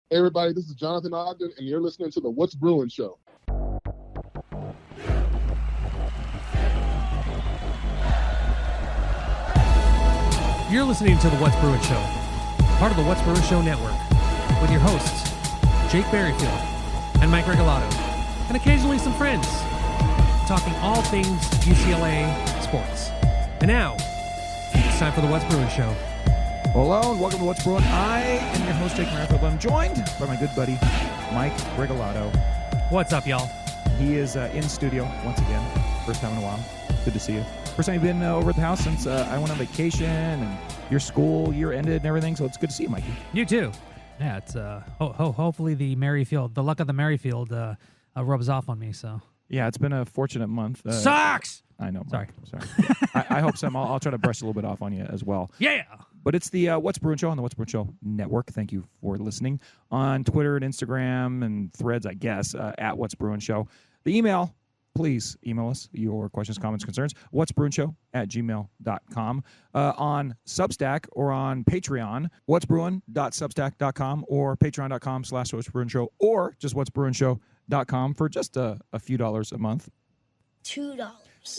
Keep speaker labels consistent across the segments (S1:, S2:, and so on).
S1: Hey everybody, this is Jonathan Ogden, and you're listening to the What's Bruin Show.
S2: You're listening to the What's Bruin Show, part of the What's Bruin Show network, with your hosts, Jake Berryfield and Mike Regalado, and occasionally some friends, talking all things UCLA sports. And now, it's time for the What's Bruin Show.
S3: Hello and welcome to What's Bruin. I am your host, Jake Berryfield. I'm joined by my good buddy, Mike Regalado.
S2: What's up, y'all?
S3: He is in studio once again, first time in a while. Good to see you. First time you've been over at the house since I went on vacation and your school year ended and everything, so it's good to see you, Mikey.
S2: You too. Yeah, it's hopefully the luck of the Merrifield rubs off on me. So
S3: yeah, it's been a fortunate month.
S2: Sucks.
S3: I know.
S2: Sorry.
S3: Sorry. I hope some. I'll try to brush a little bit off on you as well.
S2: Yeah.
S3: But it's the What's Bruin Show on the What's Bruin Show network. Thank you for listening on Twitter and Instagram and Threads, I guess, at What's Bruin Show. The email, please email us your questions, comments, concerns. whatsbruinshow@gmail.com. On Substack or on Patreon, whatsbruin.substack.com or patreon.com/whatsbruinshow or just whatsbruinshow.com for just a few dollars a month.
S4: $2.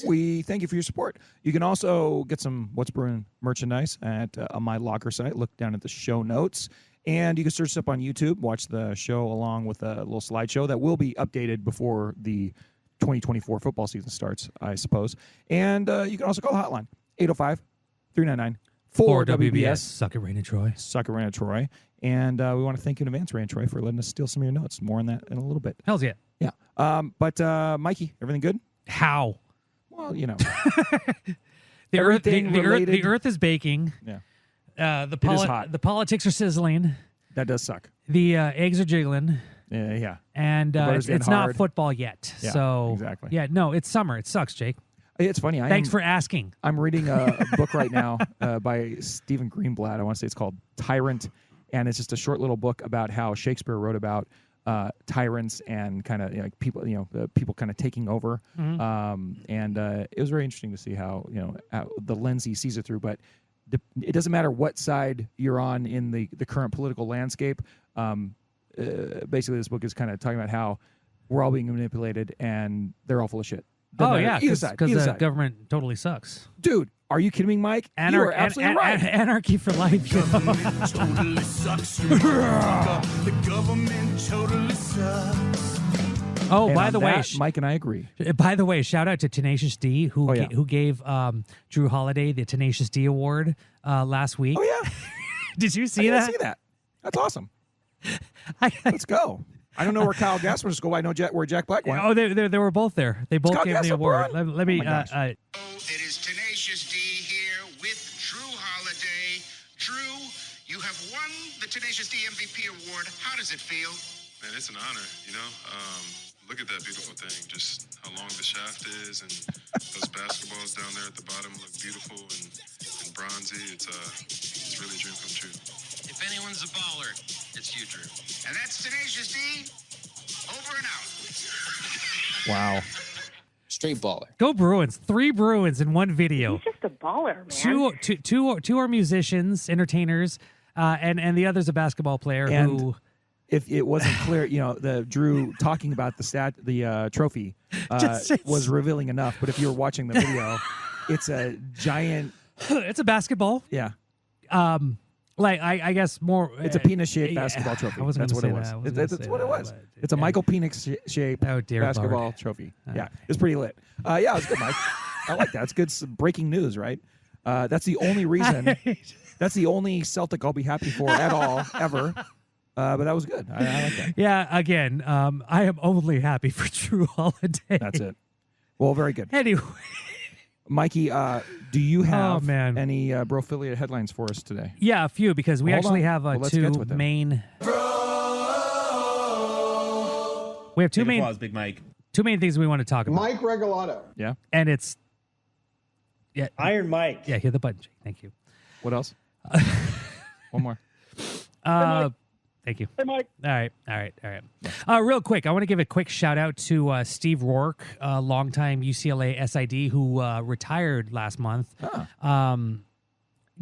S3: We thank you for your support. You can also get some What's Bruin merchandise at My Locker site. Look down at the show notes. And you can search us up on YouTube, watch the show along with a little slideshow that will be updated before the 2024 football season starts, I suppose. And you can also call the hotline, 805-399-4WBS.
S2: Suck it, Regn and Troy.
S3: Suck it, Regn and Troy. And we want to thank you in advance, Regn and Troy, for letting us steal some of your notes. More on that in a little bit.
S2: Hells yeah.
S3: Yeah. But Mikey, everything good?
S2: How?
S3: Well, you know.
S2: The earth is baking.
S3: Yeah.
S2: The
S3: It is hot.
S2: The politics are sizzling.
S3: That does suck.
S2: The eggs are jiggling.
S3: Yeah.
S2: And it's not football yet.
S3: Yeah,
S2: so
S3: exactly.
S2: Yeah, no, it's summer. It sucks, Jake.
S3: It's funny.
S2: Thanks for asking.
S3: I'm reading a book right now by Stephen Greenblatt. I want to say it's called Tyrant, and it's just a short little book about how Shakespeare wrote about tyrants and kind of people, people kind of taking over.
S2: Mm-hmm.
S3: And it was very interesting to see how the lens he sees it through. But it doesn't matter what side you're on in the current political landscape. Basically, this book is kind of talking about how we're all being manipulated and they're all full of shit.
S2: Because the government totally sucks.
S3: Dude, are you kidding me, Mike? You are absolutely right.
S2: Anarchy for life.
S5: The government totally sucks. The government totally sucks.
S2: Oh,
S3: And
S2: by the way,
S3: Mike and I agree.
S2: By the way, shout out to Tenacious D who
S3: yeah.
S2: who gave Drew Holiday the Tenacious D Award last week.
S3: Oh yeah,
S2: Did you
S3: I
S2: see
S3: didn't
S2: that?
S3: see that. That's awesome. Let's go. I don't know where Kyle Gaspar just go. I know where Jack Black went.
S2: Oh, they were both there. They both
S3: Scott
S2: gave the
S3: Gaspar
S2: award.
S3: on?
S2: Let me.
S3: Oh my gosh.
S6: It is Tenacious D here with Drew Holiday. Drew, you have won the Tenacious D MVP award. How does it feel?
S7: Man, it's an honor, Look at that beautiful thing, just how long the shaft is, and those basketballs down there at the bottom look beautiful and bronzy. It's really a dream come true.
S6: If anyone's a baller, it's you, Drew. And that's Tenacious D. Over and out.
S3: Wow.
S8: Straight baller.
S2: Go Bruins! 3 Bruins in one video.
S9: He's just a baller, man.
S2: Two are musicians, entertainers, and the other's a basketball player
S3: And
S2: who.
S3: if it wasn't clear, the Drew talking about the trophy was revealing enough. But if you were watching the video, it's a giant.
S2: It's a basketball.
S3: Yeah.
S2: I guess more.
S3: It's a penis-shaped basketball trophy.
S2: I wasn't
S3: That's
S2: gonna
S3: what it
S2: say
S3: was.
S2: that.
S3: That's what it was. It's a Michael Penix-shaped
S2: Oh, dear
S3: basketball
S2: Lord.
S3: trophy. Yeah, it's pretty lit. Yeah, it's good, Mike. I like that. It's good breaking news, right? That's the only reason. That's the only Celtic I'll be happy for at all, ever. But that was good. I like that.
S2: Yeah, again, I am only happy for Drew Holiday.
S3: That's it. Well, very good.
S2: Anyway.
S3: Mikey, do you have
S2: man.
S3: any BROfiliated headlines for us today?
S2: Yeah, a few, because we
S3: Hold
S2: actually
S3: on.
S2: have
S3: Well, let's get
S2: two
S3: with them.
S2: main. We have two
S10: Big
S2: main
S10: applause, Big Mike.
S2: two main things we want to talk about.
S1: Mike Regalado.
S3: Yeah.
S2: And it's
S10: Iron Mike.
S2: yeah, hit the button, Jake. Thank you.
S3: What else? One more.
S2: Thank you.
S10: Hey, Mike.
S2: All right. Real quick, I want to give a quick shout out to Steve Rourke, longtime UCLA SID who retired last month.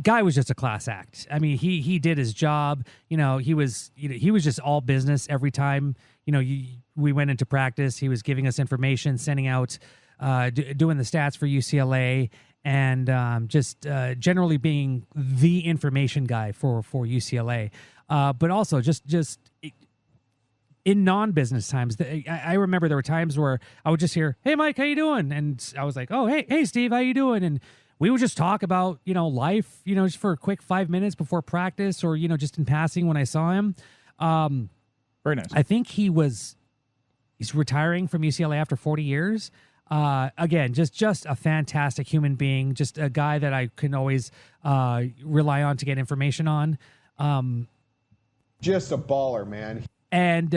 S2: guy was just a class act. I mean, he did his job. He was just all business every time. We went into practice. He was giving us information, sending out, doing the stats for UCLA, and just generally being the information guy for UCLA. But also just in non-business times, I remember there were times where I would just hear, "Hey, Mike, how you doing?" And I was like, "Oh, hey, Steve, how you doing?" And we would just talk about, life, just for a quick 5 minutes before practice, or, just in passing when I saw him.
S3: Very nice.
S2: I think he's retiring from UCLA after 40 years. Again, just a fantastic human being, just a guy that I can always rely on to get information on.
S4: Just a baller, man.
S2: And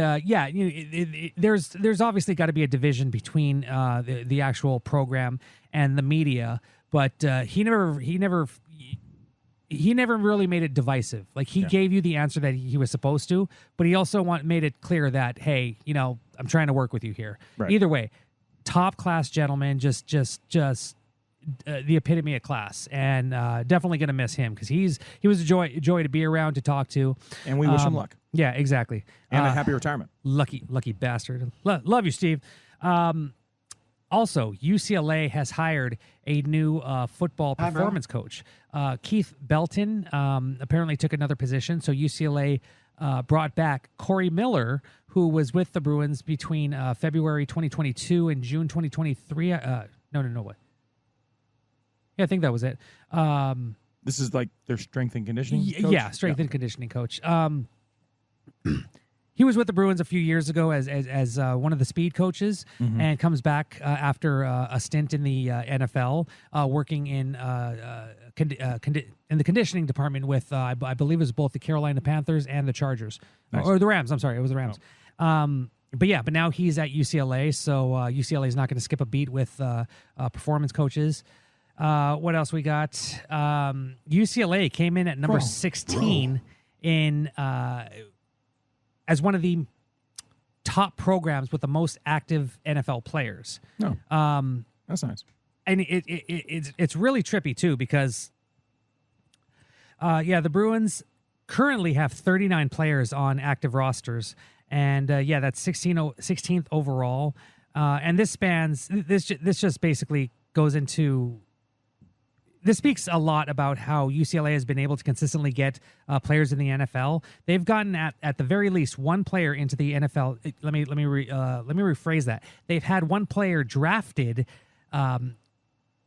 S2: there's obviously got to be a division between the actual program and the media, but he never really made it divisive. Like, he gave you the answer that he was supposed to, but he also made it clear that, hey, I'm trying to work with you here.
S3: Right.
S2: Either way, top class gentleman, just the epitome of class, and definitely going to miss him, because he was a joy to be around, to talk to,
S3: and we wish him luck.
S2: Yeah, exactly.
S3: And a happy retirement.
S2: Lucky bastard. Love you, Steve. Also, UCLA has hired a new football performance coach. Keith Belton apparently took another position, so UCLA brought back Corey Miller, who was with the Bruins between February 2022 and June 2023. No, what? Yeah, I think that was it.
S3: This is like their strength and conditioning coach?
S2: Yeah, strength and conditioning coach. He was with the Bruins a few years ago as one of the speed coaches, and comes back after a stint in the NFL, working in the conditioning department with I believe it was both the Carolina Panthers and the Chargers.
S3: Nice.
S2: Or the Rams. I'm sorry, it was the Rams. Oh. But now he's at UCLA, so UCLA is not going to skip a beat with performance coaches. What else we got? UCLA came in at number 16 in as one of the top programs with the most active NFL players.
S3: No, that's nice.
S2: And it's really trippy too, because the Bruins currently have 39 players on active rosters, and that's 16th overall. And this just basically goes into. This speaks a lot about how UCLA has been able to consistently get players in the NFL. They've gotten at the very least one player into the NFL. Let me rephrase that. They've had one player drafted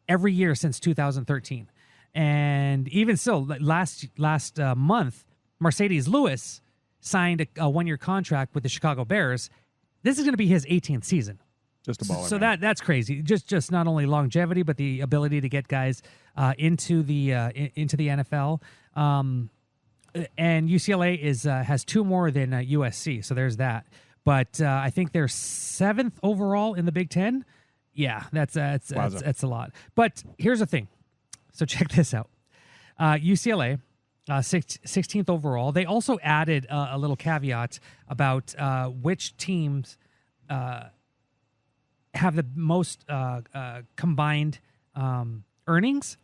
S2: every year since 2013, and even still, last month, Mercedes Lewis signed a 1-year contract with the Chicago Bears. This is going to be his 18th season.
S3: Just a baller.
S2: So
S3: man.
S2: that's crazy. Just not only longevity, but the ability to get guys into the NFL. And UCLA has 2 more than USC, so there's that. But I think they're 7th overall in the Big Ten. Yeah, that's a lot. But here's the thing. So check this out. UCLA, 16th overall. They also added a little caveat about which teams have the most combined earnings.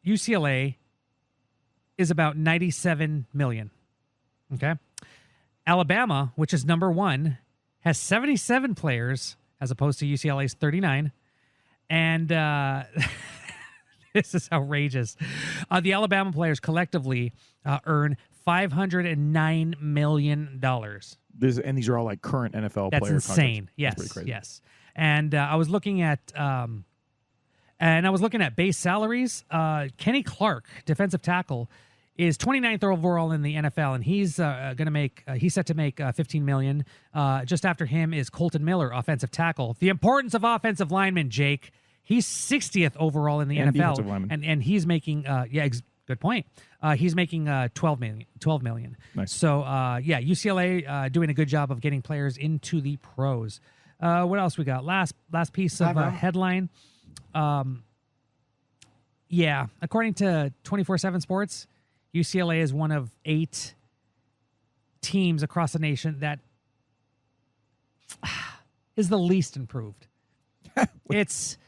S2: UCLA is about $97 million. Okay. Alabama, which is number 1, has 77 players as opposed to UCLA's 39. And this is outrageous. The Alabama players collectively earn $509 million.
S3: And these are all like current NFL
S2: That's
S3: player
S2: insane.
S3: Contracts. That's pretty crazy.
S2: Yes. And I was looking at base salaries. Kenny Clark, defensive tackle, is 29th overall in the NFL, and he's he's set to make $15 million. Just after him is Colton Miller, offensive tackle. The importance of offensive linemen, Jake. He's 60th overall in the NFL, and he's making good point. He's making $12 million.
S3: Nice.
S2: So UCLA doing a good job of getting players into the pros. What else we got? Last piece of headline. According to 24/7 Sports, UCLA is one of 8 teams across the nation that is the least improved. It's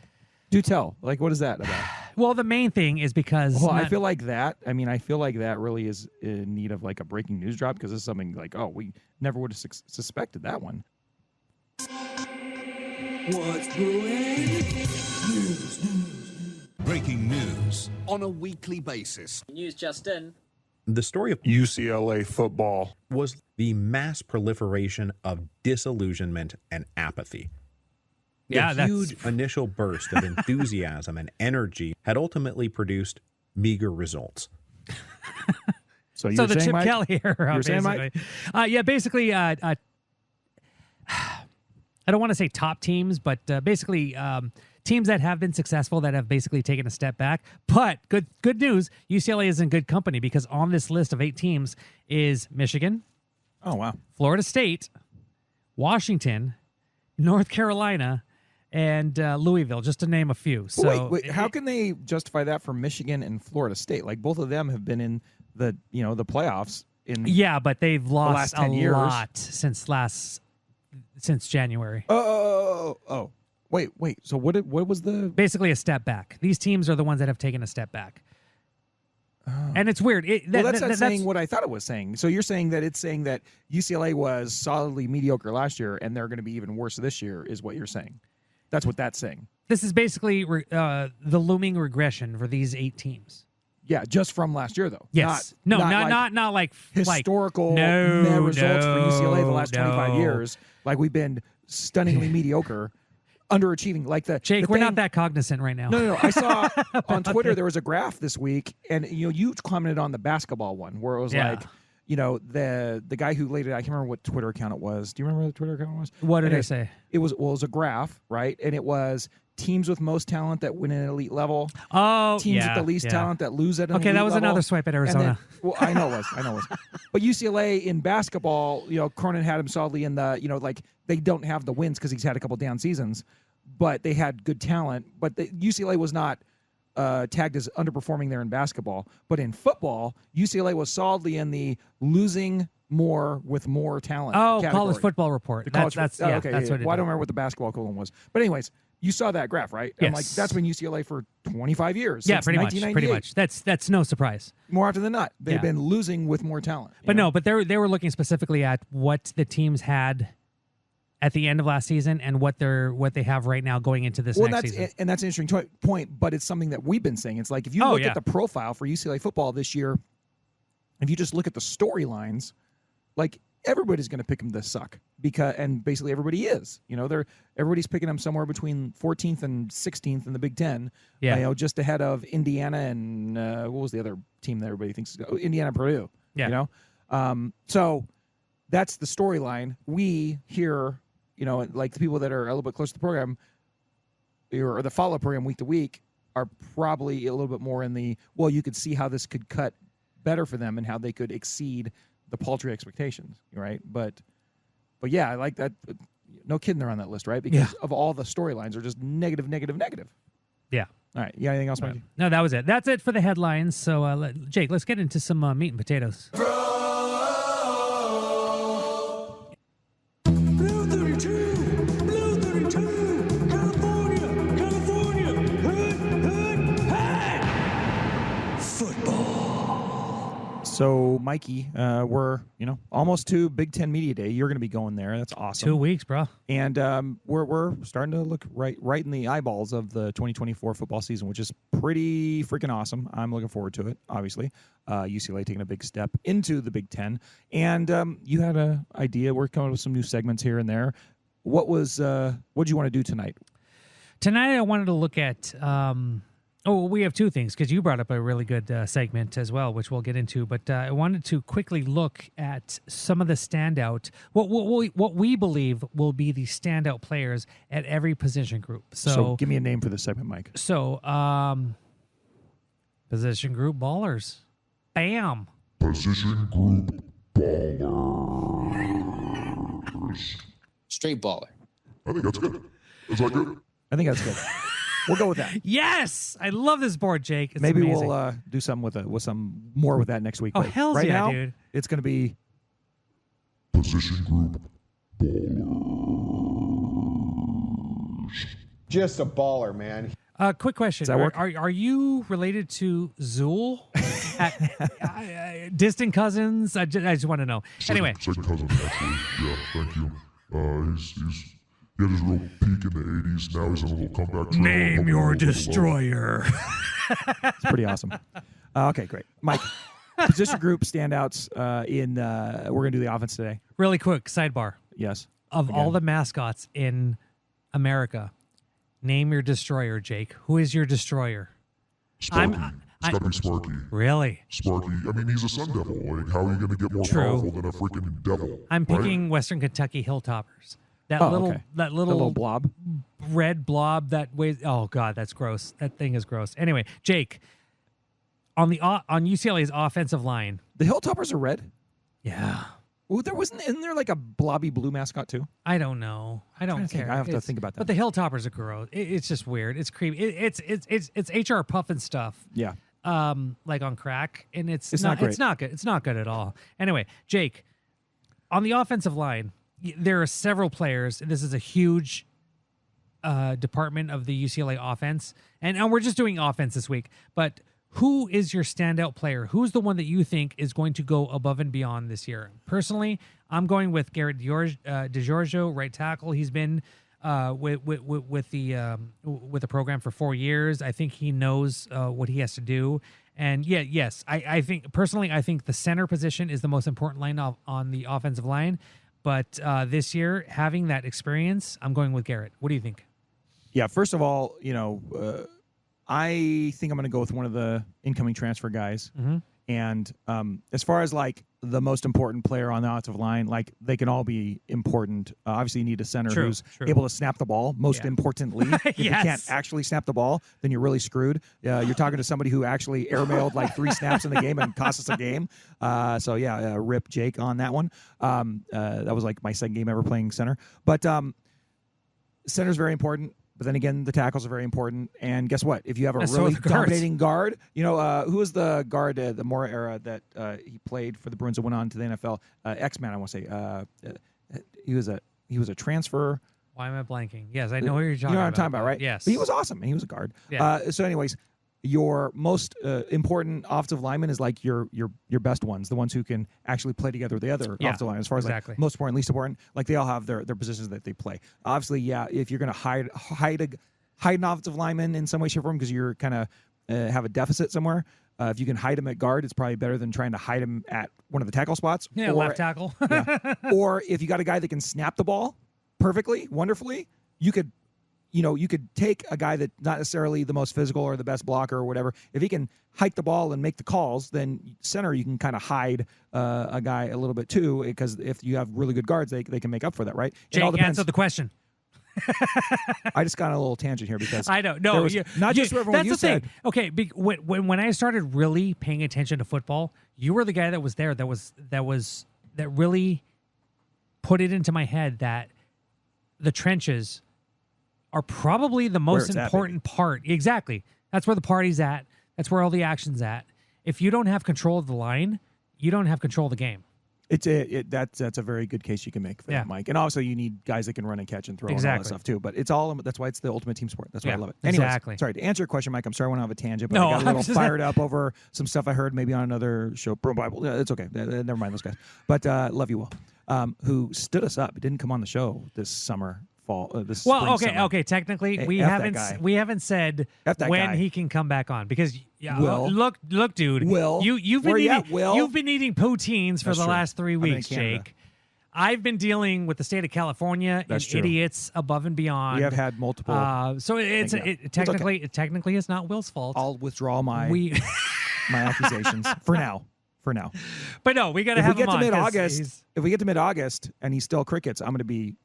S3: do tell. Like, what is that about?
S2: Well, the main thing is because
S3: I feel like that. I mean, I feel like that really is in need of like a breaking news drop because it's something like, oh, we never would have suspected that one.
S5: What's brewing?
S4: Breaking news on a weekly basis.
S9: News just in.
S11: The story of
S1: UCLA football
S11: was the mass proliferation of disillusionment and apathy. The huge initial burst of enthusiasm and energy had ultimately produced meager results.
S3: So
S2: the
S3: saying,
S2: Chip
S3: Mike?
S2: Kelly era,
S3: You're saying,
S2: basically.
S3: Mike?
S2: Basically, I don't want to say top teams, but basically teams that have been successful that have basically taken a step back. But good news, UCLA is in good company because on this list of 8 teams is Michigan.
S3: Oh, wow.
S2: Florida State, Washington, North Carolina, and Louisville, just to name a few. So
S3: wait, how can they justify that for Michigan and Florida State? Like both of them have been in the playoffs in
S2: but they've lost
S3: the last 10
S2: a
S3: years.
S2: lot since January.
S3: Oh. Wait. So what was the
S2: basically a step back? These teams are the ones that have taken a step back. And it's weird.
S3: That's not saying what I thought it was saying. So you're saying that it's saying that UCLA was solidly mediocre last year and they're going to be even worse this year is what you're saying. That's what that's saying.
S2: This is basically the looming regression for these 8 teams.
S3: Yeah, just from last year though.
S2: Yes.
S3: Not
S2: like
S3: historical results for UCLA the last 25 years. Like we've been stunningly mediocre. Underachieving, like the
S2: Jake, we're not that cognizant right now.
S3: No. I saw on Twitter there was a graph this week, and you commented on the basketball one where it was like, the guy who laid it. I can't remember what Twitter account it was. Do you remember what the Twitter account was?
S2: What did I say?
S3: It was a graph, right? And it was teams with most talent that win at an elite level.
S2: Oh,
S3: teams with the least talent that lose at an elite
S2: that was
S3: level.
S2: Another swipe at Arizona.
S3: Then, I know it was. But UCLA in basketball, Cronin had him solidly in the, like they don't have the wins because he's had a couple down seasons, but they had good talent. But UCLA was not tagged as underperforming there in basketball. But in football, UCLA was solidly in the losing more with more talent.
S2: Oh,
S3: category.
S2: College Football Report. That's what it
S3: Well, I don't
S2: is.
S3: remember what the basketball equivalent was. But anyways, you saw that graph, right?
S2: Yes.
S3: And like that's been UCLA for 25 years.
S2: Yeah,
S3: since
S2: pretty much. That's no surprise.
S3: More often than not, they've been losing with more talent.
S2: But they were looking specifically at what the teams had at the end of last season and what they have right now going into this next season.
S3: And that's an interesting point, but it's something that we've been saying. It's like if you look at the profile for UCLA football this year, if you just look at the storylines, like everybody's going to pick them to suck and basically everybody is. Everybody's picking them somewhere between 14th and 16th in the Big Ten.
S2: Yeah.
S3: Just ahead of Indiana and what was the other team that everybody thinks is Indiana, Purdue.
S2: Yeah.
S3: So that's the storyline. We here, like the people that are a little bit close to the program or the follow program week to week are probably a little bit more in the, well, you could see how this could cut better for them and how they could exceed the paltry expectations, right? But yeah, I like that. No kidding, they're on that list, right? Because of all the storylines are just negative.
S2: Yeah.
S3: All right. You got anything else, Mikey?
S2: No, that was it. That's it for the headlines. So, Jake, let's get into some meat and potatoes.
S5: Blue 32, California, hood, hey! Football.
S3: So, Mikey, we're almost to Big Ten Media Day. You're going to be going there. That's awesome.
S2: 2 weeks, bro.
S3: And we're starting to look right in the eyeballs of the 2024 football season, which is pretty freaking awesome. I'm looking forward to it. Obviously, UCLA taking a big step into the Big Ten, and you had an idea. We're coming up with some new segments here and there. What did you want to do tonight?
S2: Tonight, I wanted to look at. We have 2 things because you brought up a really good segment as well, which we'll get into. But I wanted to quickly look at some of the standout, what we believe will be the standout players at every position group. So
S3: give me a name for this segment, Mike.
S2: So, position group ballers. Bam.
S1: Position group ballers.
S8: Straight baller.
S1: I think that's good. Is that good?
S3: I think that's good. We'll go with that.
S2: Yes, I love this board, Jake. It's
S3: Maybe
S2: amazing.
S3: we'll do something with some more with that next week.
S2: Oh,
S3: But
S2: hell
S3: right
S2: yeah,
S3: now,
S2: dude.
S3: It's going to be
S1: position group ballers.
S12: Just a baller, man.
S2: Quick question:
S3: Does that work?
S2: Are you related to Zool? Distant cousins? I just want to know. Anyway,
S9: second cousin actually. Yeah, thank you. He had his real peak in the 80s. Now he's on a little comeback trail.
S2: name your destroyer.
S3: It's pretty awesome. Okay, great. Mike, position group standouts we're going to do the offense today.
S2: Really quick sidebar.
S3: Yes.
S2: Of all the mascots in America, name your destroyer, Jake. Who is your destroyer?
S9: Sparky. It's got to be Sparky.
S2: Really?
S9: Sparky. I mean, he's a sun devil. Like, how are you going to get more powerful than a freaking devil?
S2: I'm
S9: right?
S2: picking Western Kentucky Hilltoppers. That
S3: okay.
S2: little
S3: blob,
S2: red blob that weighs. Oh God, that's gross. That thing is gross. Anyway, Jake, on UCLA's offensive line,
S3: the Hilltoppers are red.
S2: Yeah.
S3: Well, isn't there like a blobby blue mascot too?
S2: I don't know. I don't care.
S3: I have to think about that.
S2: But the Hilltoppers are gross. It's just weird. It's creepy. It's HR Puffin stuff.
S3: Yeah.
S2: Like on crack, and it's
S3: not great.
S2: It's not good. It's not good at all. Anyway, Jake, on the offensive line, there are several players. This is a huge department of the UCLA offense, and we're just doing offense this week. But who is your standout player? Who's the one that you think is going to go above and beyond this year? Personally, I'm going with Garrett DiGiorgio, right tackle. He's been with the program for 4 years. I think he knows what he has to do. And I think personally, I think the center position is the most important line on the offensive line. But this year, having that experience, I'm going with Garrett. What do you think?
S3: Yeah, first of all, I think I'm going to go with one of the incoming transfer guys.
S2: Mm-hmm.
S3: And as far as like the most important player on the offensive line, like they can all be important. Obviously, you need a center who's able to snap the ball. Most importantly, if you can't actually snap the ball, then you're really screwed. You're talking to somebody who actually airmailed like 3 snaps in the game and cost us a game. Rip Jake on that one. That was like my second game ever playing center. But center's very important. But then again, the tackles are very important. And guess what? If you have a really dominating guard, who was the guard, the Mora era that he played for the Bruins and went on to the NFL? X-Man, I want to say. He was a transfer.
S2: Why am I blanking? Yes, I know who you're talking about.
S3: You know what I'm talking about, right?
S2: Yes.
S3: But he was awesome. He was a guard.
S2: Yeah.
S3: So anyways, your most important offensive lineman is like your best ones, the ones who can actually play together with the other offensive line. As far as like most important, least important, like they all have their positions that they play. Obviously, if you're going to hide an offensive lineman in some way, shape, or form because you're kind of have a deficit somewhere, if you can hide him at guard, it's probably better than trying to hide him at one of the tackle spots.
S2: Yeah, left tackle.
S3: Or if you got a guy that can snap the ball perfectly, wonderfully, you could take a guy that's not necessarily the most physical or the best blocker or whatever. If he can hike the ball and make the calls, then center, you can kind of hide a guy a little bit too, because if you have really good guards, they can make up for that, right?
S2: Jake, answer the question.
S3: I just got on a little tangent here because
S2: I don't know.
S3: Not just for everyone
S2: that's
S3: you
S2: the
S3: said.
S2: Thing. Okay, when I started really paying attention to football, you were the guy that was there that really put it into my head that the trenches are probably the most important part. Exactly. That's where the party's at. That's where all the action's at. If you don't have control of the line, you don't have control of the game.
S3: That's a very good case you can make for that, Mike. And also you need guys that can run and catch and throw and all that stuff too. But that's why it's the ultimate team sport. That's why I love it. Anyways, sorry to answer your question, Mike. I'm sorry I went off a tangent, but I got a little fired up over some stuff I heard maybe on another show. Bruin Bible. It's okay. Never mind those guys. But love you all. Who stood us up? Didn't come on the show this summer.
S2: Okay. Technically, we haven't said when he can come back on because look, dude. You've been eating poutines for the last 3 weeks, Jake. I've been dealing with the state of California and idiots above and beyond.
S3: We have had multiple.
S2: So technically it's not Will's fault.
S3: I'll withdraw my my accusations for now.
S2: But no, we got to have him on.
S3: If we get to mid-August and he's still crickets, I'm going to be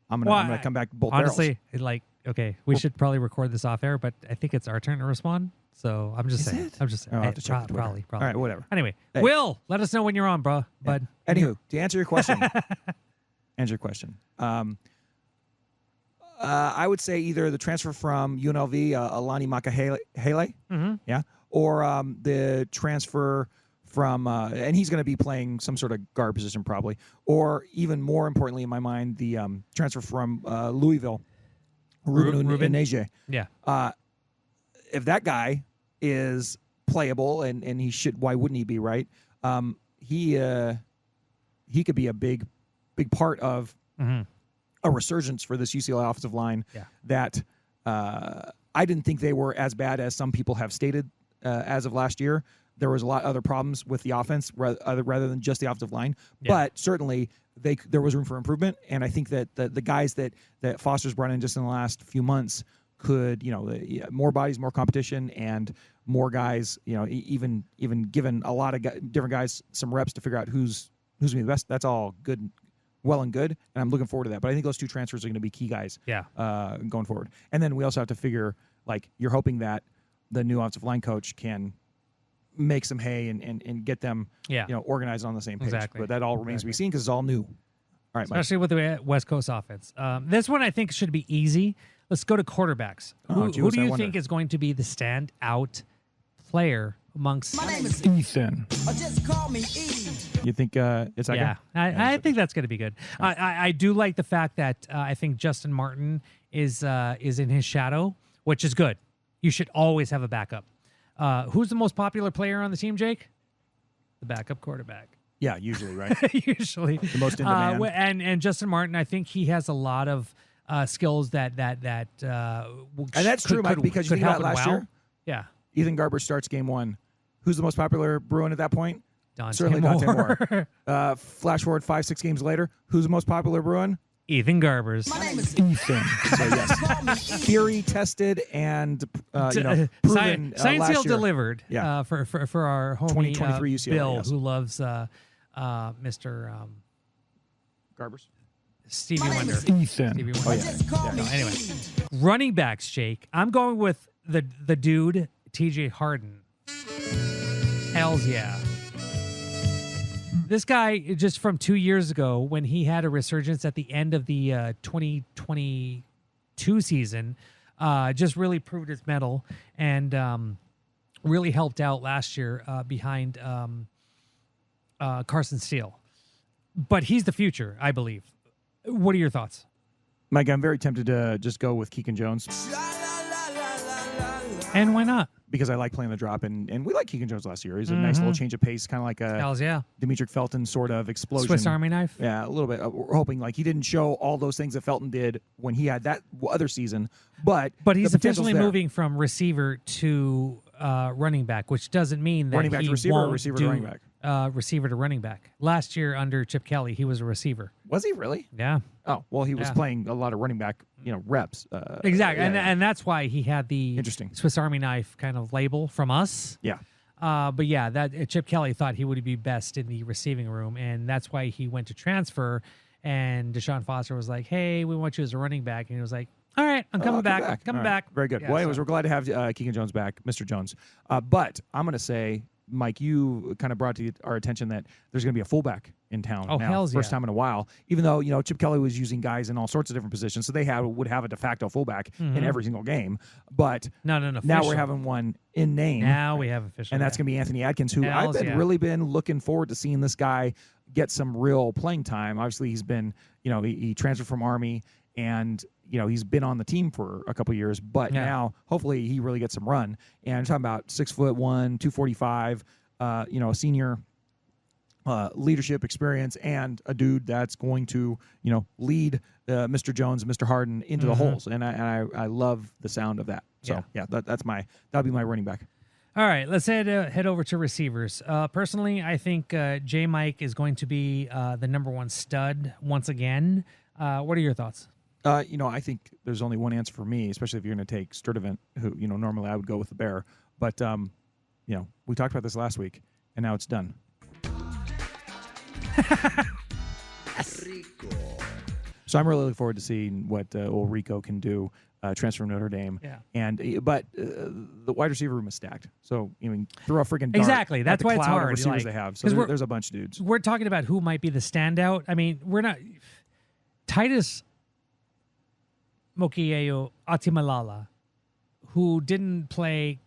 S3: I'm gonna come back both
S2: honestly,
S3: barrels.
S2: we should probably record this off air, but I think it's our turn to respond. So I'm just saying.
S3: I'll have to check
S2: probably.
S3: All right, whatever.
S2: Anyway, Will, let us know when you're on, bro. But
S3: anywho, to answer your question, I would say either the transfer from UNLV, Alani Makahele, or the transfer from, and he's going to be playing some sort of guard position probably, or even more importantly in my mind, the transfer from Louisville, Ruben Unege.
S2: Yeah.
S3: if that guy is playable and he should, why wouldn't he be, right? He could be a big part of a resurgence for this UCLA offensive line that I didn't think they were as bad as some people have stated as of last year. There was a lot of other problems with the offense rather than just the offensive line, but certainly there was room for improvement. And I think that the guys that Foster's brought in just in the last few months could, more bodies, more competition, and more guys, even given a lot of different guys some reps to figure out who's going to be the best. That's all good, well and good, and I'm looking forward to that. But I think those two transfers are going to be key guys going forward. And then we also have to figure, you're hoping that the new offensive line coach can make some hay and get them organized on the same page.
S2: Exactly.
S3: But that all remains to be seen because it's all new. All right,
S2: especially with the West Coast offense. This one I think should be easy. Let's go to quarterbacks. Who do you think is going to be the standout player amongst?
S3: My name is Ethan.
S5: Just call me Eve.
S3: You think it's that guy?
S2: I think that's going to be good. I do like the fact that I think Justin Martin is in his shadow, which is good. You should always have a backup. Who's the most popular player on the team, Jake? The backup quarterback.
S3: Yeah, usually, right?
S2: Usually.
S3: The most in demand.
S2: And Justin Martin, I think he has a lot of skills that and
S3: that's true, Mike, because you think about last year.
S2: Yeah.
S3: Ethan Garbers starts game one. Who's the most popular Bruin at that point?
S2: Certainly
S3: Dante Moore. Flash forward 5-6 games later. Who's the most popular Bruin?
S2: Ethan Garbers.
S5: My name is
S3: Ethan. So yes, theory tested and proven.
S2: Science
S3: last
S2: seal
S3: year.
S2: Delivered.
S3: Yeah.
S2: For our homie
S3: 2023 UCLA,
S2: Bill,
S3: yes.
S2: who loves Mr.
S3: Garbers.
S2: Stevie Wonder.
S3: Ethan.
S2: Stevie Wonder.
S3: Oh yeah.
S2: No, anyway, running backs, Jake. I'm going with the dude TJ Harden. Hells yeah. This guy, just from 2 years ago, when he had a resurgence at the end of the 2022 season, just really proved his mettle and really helped out last year behind Carson Steele. But he's the future, I believe. What are your thoughts?
S3: Mike, I'm very tempted to just go with Keegan Jones.
S2: And why not?
S3: Because I like playing the drop, and we like Keegan Jones last year. He's a nice little change of pace, kind of like a
S2: Hells yeah.
S3: Demetric Felton sort of explosion.
S2: Swiss Army knife?
S3: Yeah, a little bit. We're hoping he didn't show all those things that Felton did when he had that other season, but
S2: he's
S3: the
S2: officially
S3: potential's there.
S2: moving from receiver to running back, which doesn't mean that
S3: Running back
S2: he
S3: to receiver or
S2: won't
S3: receiver
S2: do,
S3: to running back?
S2: Receiver to running back. Last year under Chip Kelly, he was a receiver.
S3: Was he really?
S2: Yeah.
S3: Oh, well, he was playing a lot of running back, reps.
S2: Exactly,
S3: yeah.
S2: and that's why he had the
S3: Interesting.
S2: Swiss Army knife kind of label from us.
S3: Yeah.
S2: But yeah, that Chip Kelly thought he would be best in the receiving room, and that's why he went to transfer. And Deshaun Foster was like, "Hey, we want you as a running back," and he was like, "All right, I'm coming back. Coming
S3: All right.
S2: back."
S3: Very good.
S2: Yeah,
S3: well, anyways, we're glad to have Keegan Jones back, Mr. Jones. But I'm going to say, Mike, you kind of brought to our attention that there's going to be a fullback in town now,
S2: hells
S3: first
S2: yeah.
S3: time in a while. Even though Chip Kelly was using guys in all sorts of different positions, so they would have a de facto fullback in every single game. But
S2: now
S3: we're having one in name.
S2: Now we have official,
S3: and that's going to be Anthony Adkins, who
S2: Hells
S3: I've really been looking forward to seeing this guy get some real playing time. Obviously, he's been he transferred from Army and. He's been on the team for a couple of years, but now hopefully he really gets some run. And I'm talking about 6'1", 245, a senior leadership experience and a dude that's going to, lead Mr. Jones and Mr. Harden into the holes. And I love the sound of that. So that'll be my running back.
S2: All right, let's head over to receivers. Personally, I think J. Mike is going to be the number one stud once again. What are your thoughts?
S3: I think there's only one answer for me, especially if you're going to take Sturdivant, who, normally I would go with the Bear. But, we talked about this last week, and now it's done. So I'm really looking forward to seeing what old Rico can do, transfer from Notre Dame.
S2: Yeah.
S3: But the wide receiver room is stacked. So, throw a freaking dart.
S2: Exactly. That's
S3: at the
S2: why it's
S3: cloud of
S2: hard.
S3: receivers they have. So there's a bunch of dudes.
S2: We're talking about who might be the standout. I mean, we're not... Titus Mokieo Atimalala, who didn't play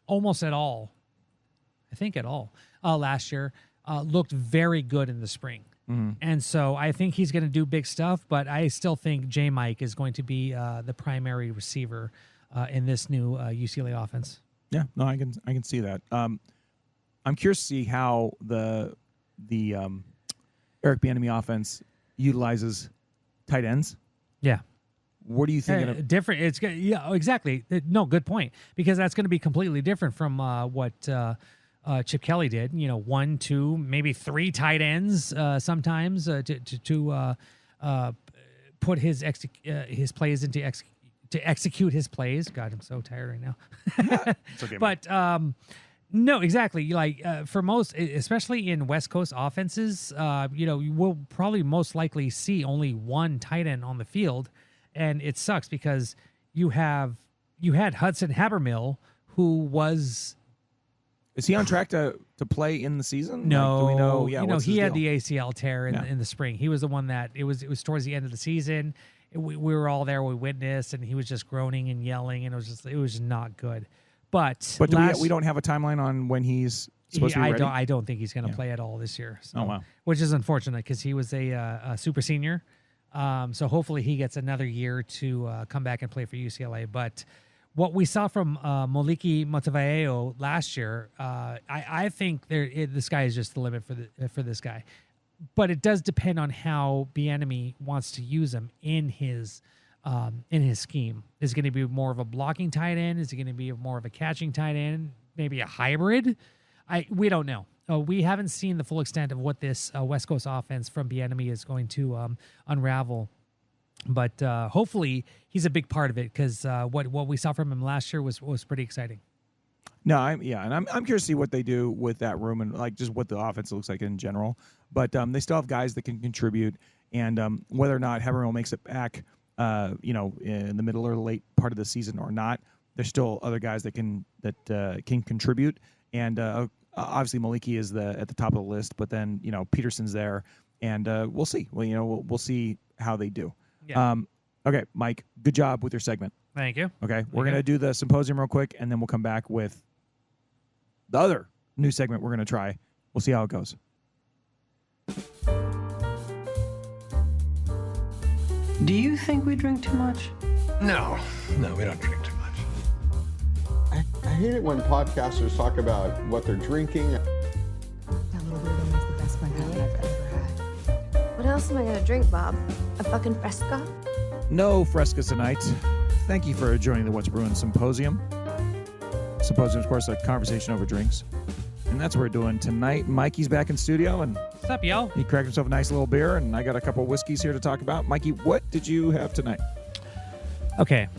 S2: almost at all, I think at all, last year, looked very good in the spring.
S3: Mm-hmm.
S2: And so I think he's going to do big stuff, but I still think J. Mike is going to be the primary receiver in this new UCLA offense.
S3: Yeah, no, I can see that. I'm curious to see how the Eric Bieniemy offense utilizes tight ends.
S2: Yeah.
S3: What do you think?
S2: Different. It's exactly. No, good point, because that's going to be completely different from what Chip Kelly did. 1, 2, maybe 3 tight ends sometimes to put his plays into to execute his plays. God, I'm so tired right now.
S3: It's okay,
S2: but no, exactly. Like for most, especially in West Coast offenses, you will probably most likely see only one tight end on the field, and it sucks because you had Hudson Habermill, who was.
S3: Is he on track to play in the season?
S2: No,
S3: do we know? Yeah,
S2: he had the ACL tear in the spring. He was the one that it was towards the end of the season. We were all there, we witnessed, and he was just groaning and yelling, and it was not good. But
S3: we don't have a timeline on when he's supposed to be ready?
S2: I don't think he's going to play at all this year. So,
S3: oh, wow.
S2: Which is unfortunate because he was a super senior. So hopefully he gets another year to come back and play for UCLA. But what we saw from Moliki Matavao last year, I think the sky is just the limit for this guy. But it does depend on how Bieniemy wants to use him in his scheme. Is it going to be more of a blocking tight end? Is it going to be more of a catching tight end? Maybe a hybrid? We don't know. We haven't seen the full extent of what this West Coast offense from Bieniemy is going to unravel. But hopefully he's a big part of it, because what we saw from him last year was pretty exciting.
S3: No, I'm curious to see what they do with that room and like just what the offense looks like in general. But they still have guys that can contribute, and whether or not Habermill makes it back, in the middle or late part of the season or not, there's still other guys that can contribute. And obviously Moliki is at the top of the list, but then Peterson's there, and we'll see. Well, we'll see how they do.
S2: Yeah.
S3: Okay, Mike, good job with your segment.
S2: Thank you.
S3: Okay, we're going to do the Symposium real quick, and then we'll come back with the other new segment we're going to try. We'll see how it goes.
S12: Do you think we drink too much?
S13: No, we don't drink too much.
S1: I hate it when podcasters talk about what they're drinking.
S14: That little weirdo is the best margarita I've ever had.
S15: What else am I gonna drink, Bob? A fucking Fresca?
S3: No Fresca tonight. Thank you for joining the What's Bruin Symposium. Symposium, of course, a conversation over drinks. And that's what we're doing tonight. Mikey's back in studio, and
S2: what's up, y'all?
S3: He cracked himself a nice little beer, and I got a couple of whiskeys here to talk about. Mikey, what did you have tonight?
S2: Okay.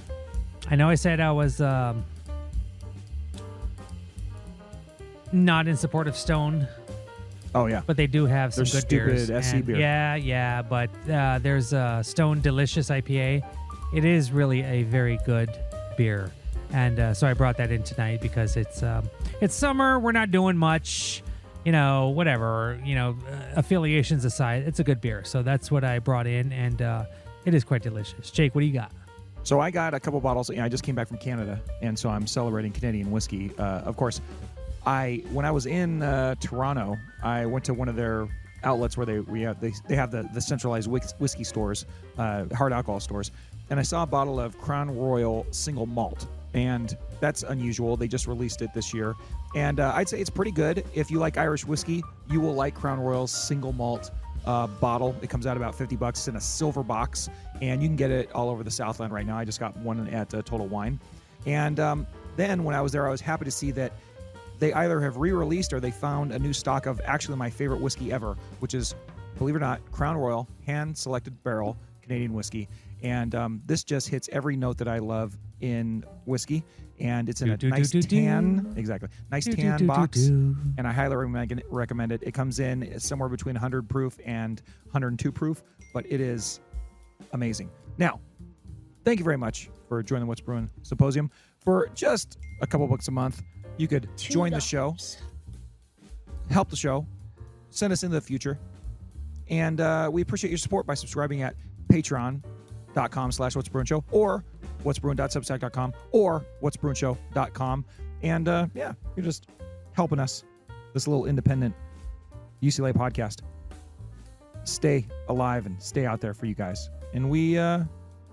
S2: I know I said I was not in support of Stone.
S3: Oh, yeah.
S2: But they do have some good beers.
S3: Stupid SC beer.
S2: Yeah, but there's a Stone Delicious IPA. It is really a very good beer. And so I brought that in tonight because it's summer. We're not doing much, whatever, affiliations aside. It's a good beer. So that's what I brought in, and it is quite delicious. Jake, what do you got?
S3: So I got a couple bottles. I just came back from Canada, and so I'm celebrating Canadian whiskey. Of course, when I was in Toronto, I went to one of their outlets where they have the centralized whiskey stores, hard alcohol stores, and I saw a bottle of Crown Royal single malt. And that's unusual. They just released it this year. And I'd say it's pretty good. If you like Irish whiskey, you will like Crown Royal's single malt bottle. It comes out about $50. It's in a silver box, and you can get it all over the Southland right now. I just got one at Total Wine. And then when I was there, I was happy to see that they either have re-released or they found a new stock of actually my favorite whiskey ever, which is, believe it or not, Crown Royal, hand-selected barrel Canadian whiskey. And this just hits every note that I love in whiskey, and it's in a nice tan, exactly, nice tan box, and I highly recommend it. It comes in somewhere between 100 proof and 102 proof, but it is amazing. Now, thank you very much for joining the What's Bruin Symposium. For just a couple bucks a month, you could join the show, help the show, send us into the future, and we appreciate your support by subscribing at patreon.com/whatsbruinshow or whatsbruin.substack.com or whatsbruinshow.com. And you're just helping us, this little independent UCLA podcast, stay alive and stay out there for you guys. And we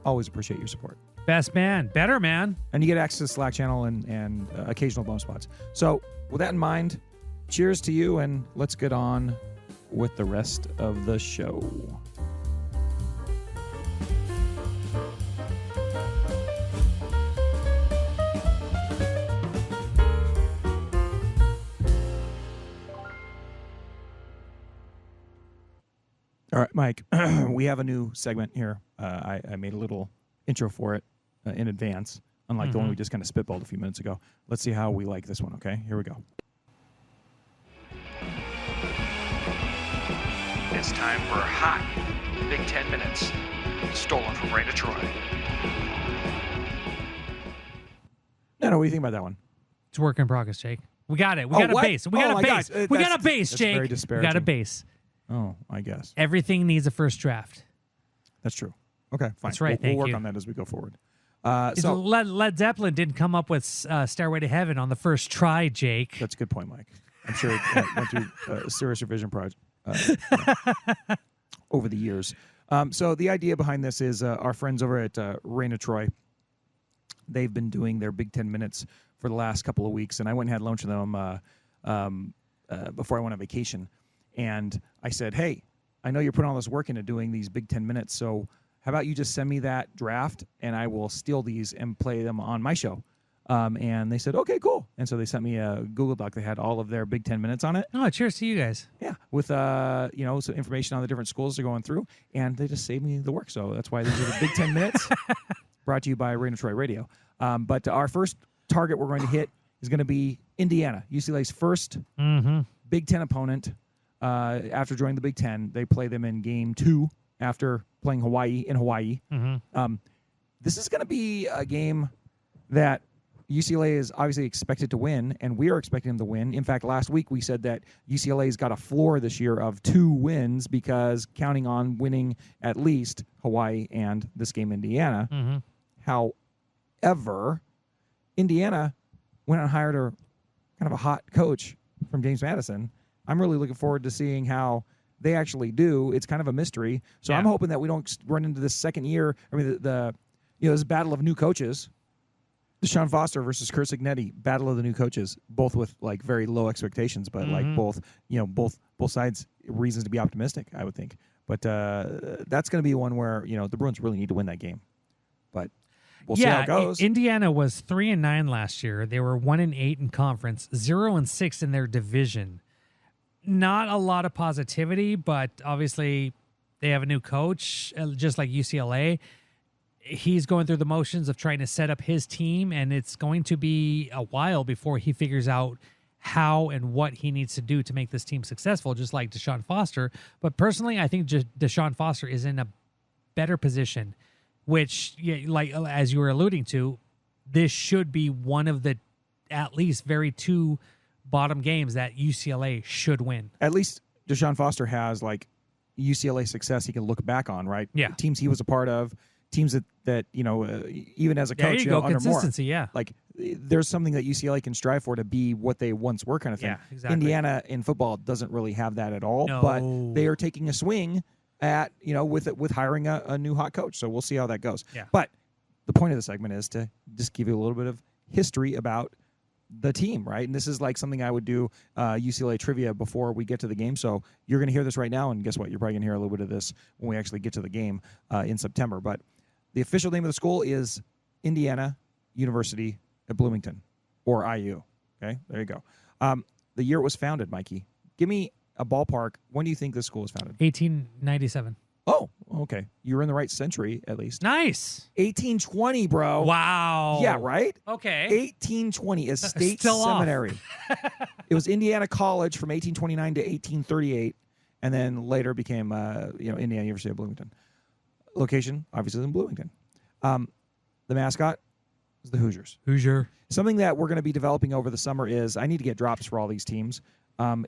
S3: always appreciate your support.
S2: Best man. Better man.
S3: And you get access to the Slack channel and occasional bonus spots. So with that in mind, cheers to you, and let's get on with the rest of the show. All right, Mike, we have a new segment here. I made a little intro for it in advance, unlike the one we just kind of spitballed a few minutes ago. Let's see how we like this one, okay? Here we go.
S16: It's time for Hot Big 10 Minutes, stolen from Regn Troy.
S3: No, what do you think about that one?
S2: It's work in progress, Jake. We got it. We got a base. We got a base. We got a base, Jake.
S3: Very
S2: We
S3: disparaging.
S2: got a base.
S3: Oh, I guess.
S2: Everything needs a first draft.
S3: That's true. Okay, fine.
S2: That's right.
S3: We'll
S2: Thank
S3: work
S2: you.
S3: on that as we go forward.
S2: So Led Zeppelin didn't come up with Stairway to Heaven on the first try, Jake.
S3: That's a good point, Mike. I'm sure it went through a serious revision project over the years. So the idea behind this is our friends over at Regn Troy. They've been doing their Big 10 Minutes for the last couple of weeks, and I went and had lunch with them before I went on vacation. And I said, hey, I know you're putting all this work into doing these Big 10 Minutes, so how about you just send me that draft, and I will steal these and play them on my show. And they said, okay, cool. And so they sent me a Google Doc that had all of their Big 10 Minutes on it.
S2: Oh, cheers to you guys.
S3: Yeah, with some information on the different schools they're going through, and they just saved me the work. So that's why these are the Big 10 Minutes, brought to you by Regn Troy Radio. But our first target we're going to hit is going to be Indiana, UCLA's first Big 10 opponent. After joining the Big 10, they play them in Game 2 after playing Hawaii in Hawaii. This is going to be a game that UCLA is obviously expected to win, and we are expecting them to win. In fact, last week we said that UCLA's got a floor this year of 2 wins because counting on winning at least Hawaii and this game Indiana. However, Indiana went and hired a kind of a hot coach from James Madison. I'm really looking forward to seeing how they actually do. It's kind of a mystery. So I'm hoping that we don't run into this second year. I mean, this battle of new coaches. Deshaun Foster versus Kurt Signetti, battle of the new coaches, both with like very low expectations, but like both sides reasons to be optimistic, I would think. But that's going to be one where the Bruins really need to win that game. But we'll see how it goes.
S2: Indiana was 3-9 last year. They were 1-8 in conference, 0-6 in their division. Not a lot of positivity, but obviously they have a new coach, just like UCLA. He's going through the motions of trying to set up his team, and it's going to be a while before he figures out how and what he needs to do to make this team successful, just like Deshaun Foster. But personally, I think Deshaun Foster is in a better position, which, like as you were alluding to, this should be one of the at least very 2 bottom games that UCLA should win.
S3: At least Deshaun Foster has like UCLA success he can look back on, right?
S2: Yeah.
S3: Teams he was a part of, teams that even as a coach,
S2: there you go.
S3: under
S2: Consistency,
S3: Moore,
S2: yeah.
S3: like there's something that UCLA can strive for to be what they once were, kind of thing.
S2: Yeah, exactly.
S3: Indiana in football doesn't really have that at all,
S2: No.
S3: but they are taking a swing at with hiring a new hot coach. So we'll see how that goes.
S2: Yeah.
S3: But the point of the segment is to just give you a little bit of history about the team, right? And this is like something I would do UCLA trivia before we get to the game. So you're going to hear this right now, and guess what? You're probably going to hear a little bit of this when we actually get to the game in September. But the official name of the school is Indiana University at Bloomington, or IU. Okay, there you go. The year it was founded, Mikey. Give me a ballpark. When do you think this school was founded?
S2: 1897.
S3: Oh, okay. You're in the right century, at least.
S2: Nice.
S3: 1820, bro.
S2: Wow.
S3: Yeah, right?
S2: Okay.
S3: 1820 is State
S2: Still off.
S3: Seminary. It was Indiana College from 1829 to 1838, and then later became Indiana University of Bloomington. Location, obviously, in Bloomington. The mascot is the Hoosiers.
S2: Hoosier.
S3: Something that we're going to be developing over the summer is I need to get drops for all these teams.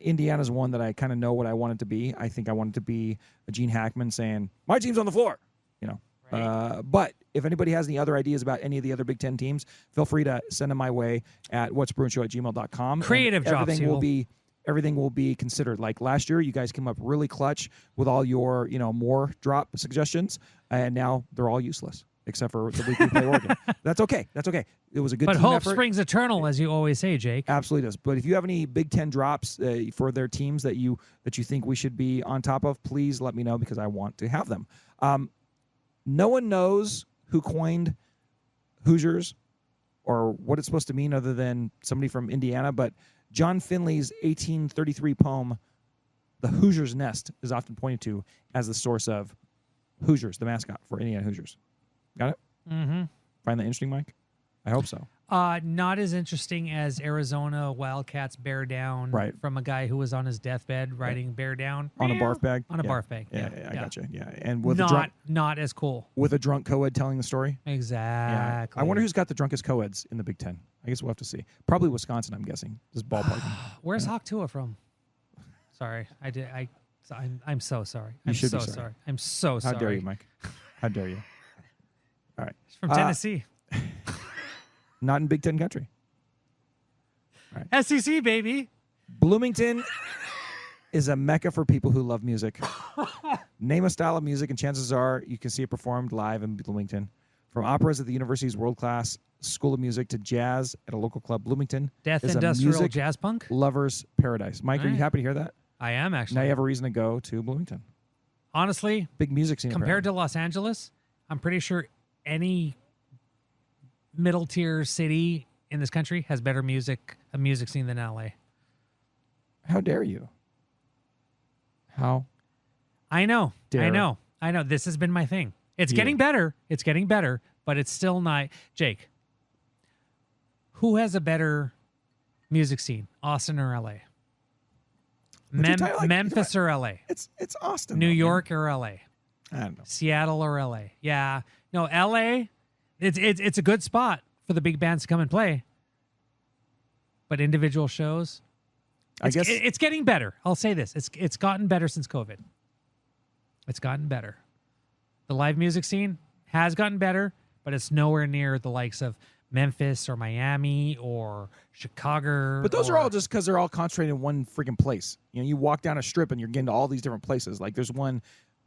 S3: Indiana's one that I kind of know what I want it to be. I think I want it to be a Gene Hackman saying, my team's on the floor, Right. But if anybody has any other ideas about any of the other Big Ten teams, feel free to send them my way at whatsbruinshow@gmail.com.
S2: Creative drops.
S3: Everything will be considered. Like last year, you guys came up really clutch with all your, more drop suggestions, and now they're all useless. except for the week we play Oregon. That's okay. That's okay. It was a good
S2: But
S3: team
S2: hope
S3: effort.
S2: springs eternal, as you always say, Jake.
S3: Absolutely does. But if you have any Big Ten drops for their teams that you think we should be on top of, please let me know because I want to have them. No one knows who coined Hoosiers or what it's supposed to mean other than somebody from Indiana, but John Finley's 1833 poem, The Hoosiers' Nest, is often pointed to as the source of Hoosiers, the mascot for Indiana Hoosiers. Got it?
S2: Mm-hmm.
S3: Find that interesting, Mike? I hope so.
S2: Not as interesting as Arizona Wildcats Bear Down from a guy who was on his deathbed writing Bear Down.
S3: On a barf bag?
S2: On a barf bag.
S3: Yeah, I gotcha. Yeah. And with
S2: not as cool.
S3: With a drunk co-ed telling the story?
S2: Exactly.
S3: Yeah. I wonder who's got the drunkest co-eds in the Big Ten. I guess we'll have to see. Probably Wisconsin, I'm guessing. Just ballparking.
S2: Where's Hawk Tua from? Sorry. I'm so sorry. I'm
S3: should
S2: so
S3: be sorry.
S2: I'm so sorry.
S3: How dare you, Mike? How dare you? All right.
S2: He's from Tennessee.
S3: Not in Big Ten country. All right.
S2: SEC, baby.
S3: Bloomington is a mecca for people who love music. Name a style of music, and chances are you can see it performed live in Bloomington. From operas at the university's world-class School of Music to jazz at a local club, Bloomington
S2: Death
S3: is
S2: Industrial
S3: a music
S2: Jazz Punk?
S3: lover's paradise. Mike, are you happy to hear that?
S2: I am, actually.
S3: Now you have a reason to go to Bloomington.
S2: Honestly,
S3: big music scene.
S2: Compared to Los Angeles, I'm pretty sure any middle-tier city in this country has better a music scene than LA.
S3: How dare you? How?
S2: I know.
S3: Dare.
S2: I know. This has been my thing. It's getting better. It's getting better, but it's still not. Jake, who has a better music scene, Austin or LA? Memphis or LA?
S3: It's Austin.
S2: New York or LA?
S3: I don't know.
S2: Seattle or LA? Yeah. No, LA, it's a good spot for the big bands to come and play. But individual shows,
S3: I guess
S2: it's getting better. I'll say this. It's gotten better since COVID. It's gotten better. The live music scene has gotten better, but it's nowhere near the likes of Memphis or Miami or Chicago.
S3: But those are all just because they're all concentrated in one freaking place. You know, you walk down a strip and you're getting to all these different places. Like there's one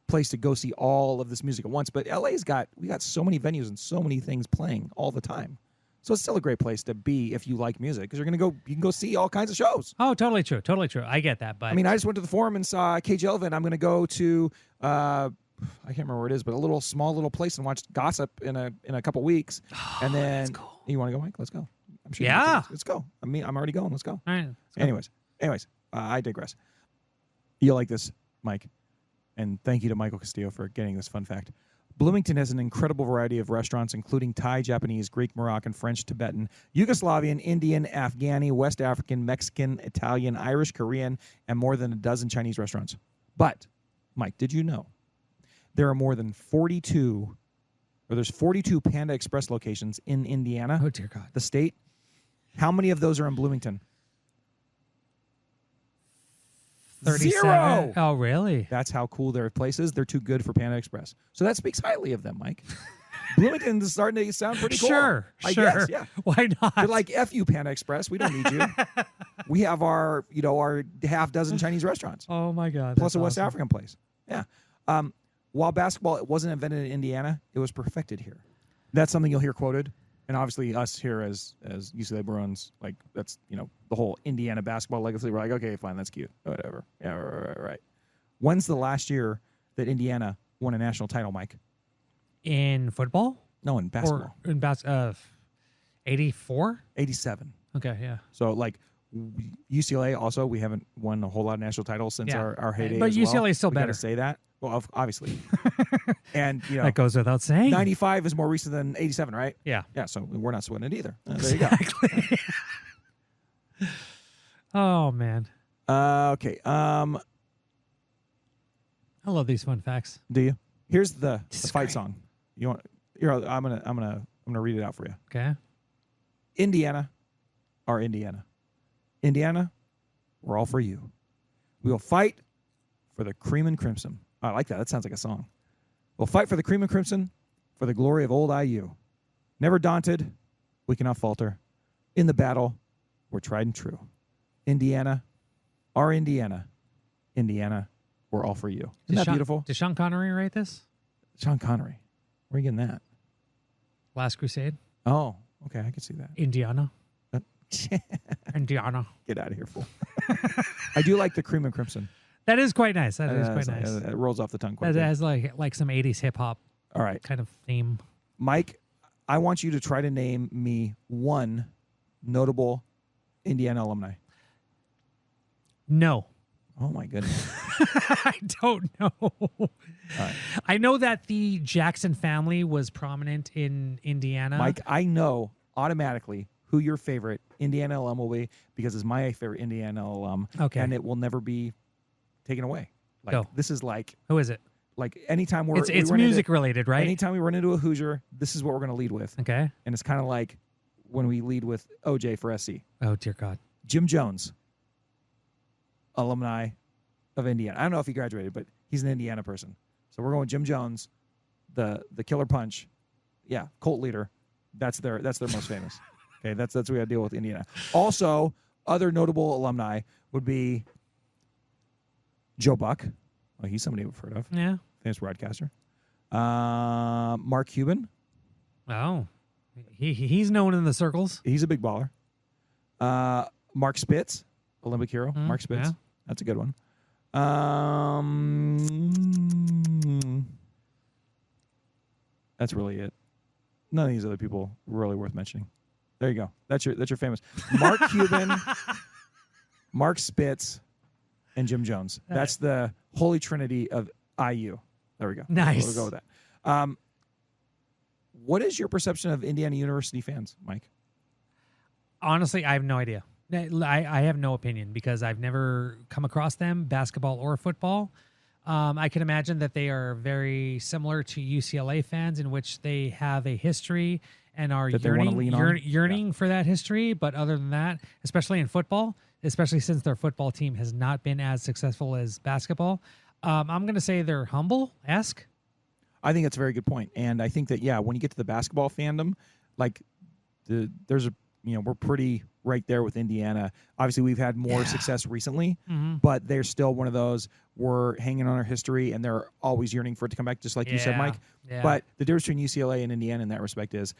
S3: place to go see all of this music at once. But we got so many venues and so many things playing all the time. So it's still a great place to be if you like music because you can go see all kinds of shows.
S2: Oh, totally true. Totally true. I get that. But
S3: I mean, I just went to the Forum and saw Cage Elvin. I'm going to go to I can't remember where it is, but a small little place and watch Gossip in a couple weeks. And then
S2: that's cool.
S3: You want to go, Mike? Let's go. I'm sure.
S2: Yeah.
S3: Let's go. I'm already going. Let's go.
S2: All right.
S3: Anyways, I digress. You'll like this, Mike. And thank you to Michael Castillo for getting this fun fact. Bloomington has an incredible variety of restaurants, including Thai, Japanese, Greek, Moroccan, French, Tibetan, Yugoslavian, Indian, Afghani, West African, Mexican, Italian, Irish, Korean, and more than a dozen Chinese restaurants. But, Mike, did you know there are more than 42 Panda Express locations in Indiana?
S2: Oh, dear God.
S3: The state. How many of those are in Bloomington?
S2: 37.
S3: 0.
S2: Oh, really?
S3: That's how cool their place is. They're too good for Panda Express. So that speaks highly of them, Mike. Bloomington is starting to sound pretty cool.
S2: Sure.
S3: I guess, yeah.
S2: Why not?
S3: They're like, F you, Panda Express. We don't need you. We have our half dozen Chinese restaurants.
S2: Oh, my God.
S3: Plus a West
S2: awesome.
S3: African place. Yeah. While basketball wasn't invented in Indiana, it was perfected here. That's something you'll hear quoted. And obviously us here as UCLA Bruins, like that's, the whole Indiana basketball legacy. We're like, okay, fine, that's cute. Whatever. Yeah, right. When's the last year that Indiana won a national title, Mike?
S2: In football?
S3: No, in basketball.
S2: Or in 84?
S3: 87.
S2: Okay, yeah.
S3: So like UCLA also, we haven't won a whole lot of national titles since our heyday.
S2: But
S3: as
S2: UCLA
S3: well.
S2: is still
S3: we
S2: better.
S3: Gotta say that. Well, obviously. And
S2: that goes without saying.
S3: 95 is more recent than 87, right?
S2: Yeah.
S3: Yeah, so we're not sweating it either. There
S2: Exactly.
S3: you go.
S2: Oh, man.
S3: Okay.
S2: I love these fun facts.
S3: Do you? Here's the fight song. You want? I'm gonna read it out for you.
S2: Okay.
S3: Indiana, our Indiana. Indiana, we're all for you. We will fight for the cream and crimson. I like that. That sounds like a song. We'll fight for the cream and crimson, for the glory of old IU. Never daunted, we cannot falter. In the battle, we're tried and true. Indiana, our Indiana. Indiana, we're all for you. Isn't that beautiful?
S2: Did Sean Connery write this?
S3: Sean Connery. Where are you getting that?
S2: Last Crusade.
S3: Oh, okay, I can see that.
S2: Indiana. Indiana.
S3: Get out of here, fool. I do like the Cream and Crimson.
S2: That is quite nice. That is quite nice.
S3: It rolls off the tongue quite
S2: That
S3: good.
S2: has like some 80s hip hop.
S3: All right.
S2: Kind of theme.
S3: Mike, I want you to try to name me one notable Indiana alumni.
S2: No.
S3: Oh my goodness.
S2: I don't know.
S3: Right.
S2: I know that the Jackson family was prominent in Indiana.
S3: Mike, I know automatically who your favorite Indiana alum will be because it's my favorite Indiana alum.
S2: Okay.
S3: And it will never be taken away. Like
S2: Go.
S3: This is like,
S2: who is it?
S3: Like anytime we're
S2: it's music related, right?
S3: Anytime we run into a Hoosier, this is what we're going to lead with.
S2: Okay.
S3: And it's kind of like when we lead with OJ for SC.
S2: Oh dear God.
S3: Jim Jones, alumni of Indiana. I don't know if he graduated, but he's an Indiana person. So we're going Jim Jones, the killer punch. Yeah, cult leader. That's their most famous. Okay, that's what we got to deal with Indiana. Also, other notable alumni would be Joe Buck. Oh, he's somebody we've heard of.
S2: Yeah.
S3: Famous broadcaster. Mark Cuban.
S2: Oh. He's known in the circles.
S3: He's a big baller. Mark Spitz, Olympic hero. Mark Spitz.
S2: Yeah.
S3: That's a good one. That's really it. None of these other people were really worth mentioning. There you go. That's your famous. Mark Cuban, Mark Spitz, and Jim Jones. That's the holy trinity of IU. There we go.
S2: Nice.
S3: We'll go with that. What is your perception of Indiana University fans, Mike?
S2: Honestly, I have no idea. I have no opinion because I've never come across them, basketball or football. I can imagine that they are very similar to UCLA fans in which they have a history and are yearning for that history. But other than that, especially in football, especially since their football team has not been as successful as basketball, I'm going to say they're humble-esque.
S3: I think that's a very good point. And I think that, yeah, when you get to the basketball fandom, like we're pretty right there with Indiana. Obviously, we've had more success recently, but they're still one of those. We're hanging on our history, and they're always yearning for it to come back, just like you said, Mike.
S2: Yeah.
S3: But the difference between UCLA and Indiana in that respect is,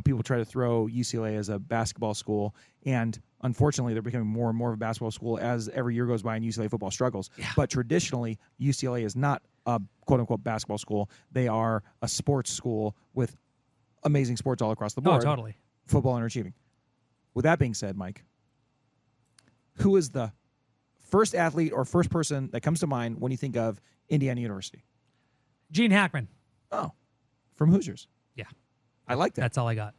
S3: people try to throw UCLA as a basketball school, and unfortunately, they're becoming more and more of a basketball school as every year goes by and UCLA football struggles. Yeah. But traditionally, UCLA is not a quote-unquote basketball school. They are a sports school with amazing sports all across the board.
S2: Oh, totally.
S3: Football underachieving. With that being said, Mike, who is the first athlete or first person that comes to mind when you think of Indiana University?
S2: Gene Hackman.
S3: Oh, from Hoosiers.
S2: Yeah.
S3: I like that.
S2: That's all I got.